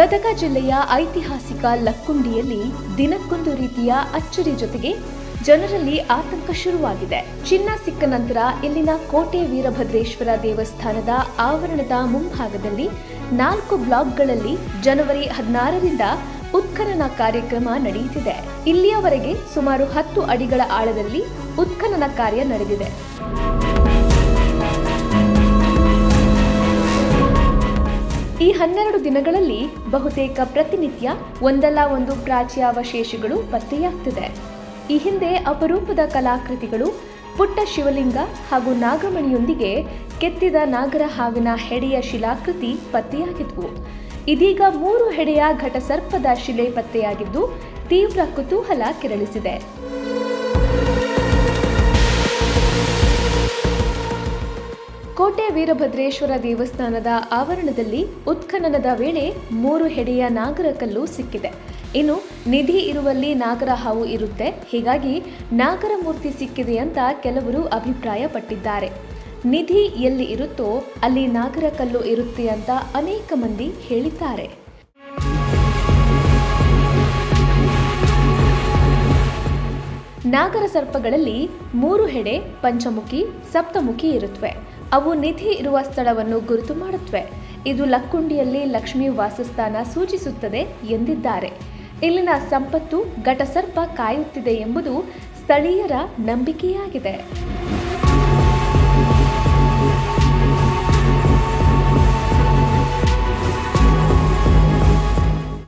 ಗದಗ ಜಿಲ್ಲೆಯ ಐತಿಹಾಸಿಕ ಲಕ್ಕುಂಡಿಯಲ್ಲಿ ದಿನಕ್ಕೊಂದು ರೀತಿಯ ಅಚ್ಚರಿ ಜೊತೆಗೆ ಜನರಲ್ಲಿ ಆತಂಕ ಶುರುವಾಗಿದೆ. ಚಿನ್ನ ಸಿಕ್ಕ ನಂತರ ಇಲ್ಲಿನ ಕೋಟೆ ವೀರಭದ್ರೇಶ್ವರ ದೇವಸ್ಥಾನದ ಆವರಣದ ಮುಂಭಾಗದಲ್ಲಿ 4 ಬ್ಲಾಕ್ಗಳಲ್ಲಿ ಜನವರಿ 16ರಿಂದ ಉತ್ಖನನ ಕಾರ್ಯಕ್ರಮ ನಡೆಯುತ್ತಿದೆ. ಇಲ್ಲಿಯವರೆಗೆ ಸುಮಾರು 10 ಅಡಿಗಳ ಆಳದಲ್ಲಿ ಉತ್ಖನನ ಕಾರ್ಯ ನಡೆದಿದೆ. ಈ 12 ದಿನಗಳಲ್ಲಿ ಬಹುತೇಕ ಪ್ರತಿನಿತ್ಯ ಒಂದಲ್ಲ ಒಂದು ಪ್ರಾಚ್ಯಾವಶೇಷಗಳು ಪತ್ತೆಯಾಗ್ತಿದೆ. ಈ ಹಿಂದೆ ಅಪರೂಪದ ಕಲಾಕೃತಿಗಳು, ಪುಟ್ಟ ಶಿವಲಿಂಗ ಹಾಗೂ ನಾಗಮಣಿಯೊಂದಿಗೆ ಕೆತ್ತಿದ ನಾಗರ ಹಾವಿನ ಹೆಡೆಯ ಶಿಲಾಕೃತಿ ಪತ್ತೆಯಾಗಿದ್ವು. ಇದೀಗ 3 ಹೆಡೆಯ ಘಟಸರ್ಪದ ಶಿಲೆ ಪತ್ತೆಯಾಗಿದ್ದು ತೀವ್ರ ಕುತೂಹಲ ಕೆರಳಿಸಿದೆ. ಕೋಟೆ ವೀರಭದ್ರೇಶ್ವರ ದೇವಸ್ಥಾನದ ಆವರಣದಲ್ಲಿ ಉತ್ಖನನದ ವೇಳೆ 3 ಹೆಡೆಯ ನಾಗರ ಕಲ್ಲು ಸಿಕ್ಕಿದೆ. ಇನ್ನು ನಿಧಿ ಇರುವಲ್ಲಿ ನಾಗರ ಹಾವು ಇರುತ್ತೆ, ಹೀಗಾಗಿ ನಾಗರ ಮೂರ್ತಿ ಸಿಕ್ಕಿದೆ ಅಂತ ಕೆಲವರು ಅಭಿಪ್ರಾಯಪಟ್ಟಿದ್ದಾರೆ. ನಿಧಿ ಎಲ್ಲಿ ಇರುತ್ತೋ ಅಲ್ಲಿ ನಾಗರ ಕಲ್ಲು ಇರುತ್ತೆ ಅಂತ ಅನೇಕ ಮಂದಿ ಹೇಳಿದ್ದಾರೆ. ನಾಗರ ಸರ್ಪಗಳಲ್ಲಿ 3 ಹೆಡೆ ಪಂಚಮುಖಿ, ಸಪ್ತಮುಖಿ ಇರುತ್ತವೆ. ಅವು ನಿಧಿ ಇರುವ ಸ್ಥಳವನ್ನು ಗುರುತು ಮಾಡುತ್ತವೆ. ಇದು ಲಕ್ಕುಂಡಿಯಲ್ಲಿ ಲಕ್ಷ್ಮೀ ವಾಸಸ್ಥಾನ ಸೂಚಿಸುತ್ತದೆ ಎಂದಿದ್ದಾರೆ. ಇಲ್ಲಿನ ಸಂಪತ್ತು ಘಟಸರ್ಪ ಕಾಯುತ್ತಿದೆ ಎಂಬುದು ಸ್ಥಳೀಯರ ನಂಬಿಕೆಯಾಗಿದೆ.